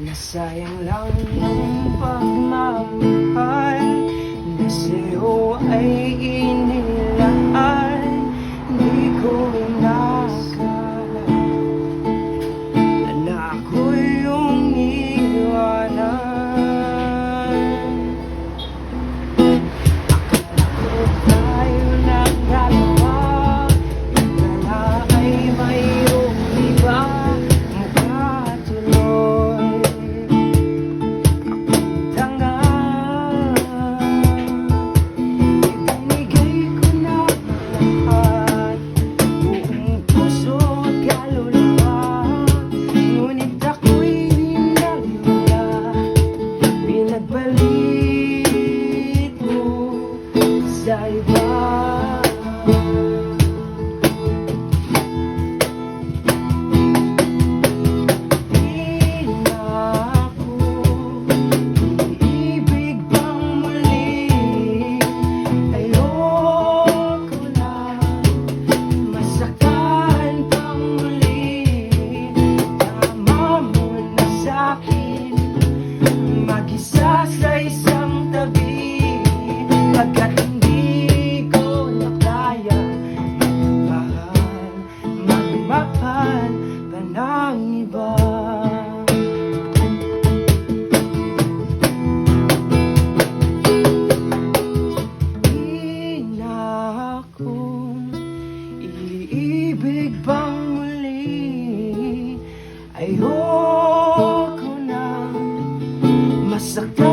Nasayang lang ang pagmamahal na sa'yo ay inilaan. Di ko inakala na ako yung iwanan. Akala ko tayo nagdalawa, na ay mayroong iba. Balik mo sa iba. Di na ako iibig pang muli. Ayoko na masaktan pang muli. Tama mo na sa'kin mag-isa sa isang tabi, pagkat hindi ko na kaya magmahal pa ng iba. Di na ako iibig pang muli. Ayoko na masaktan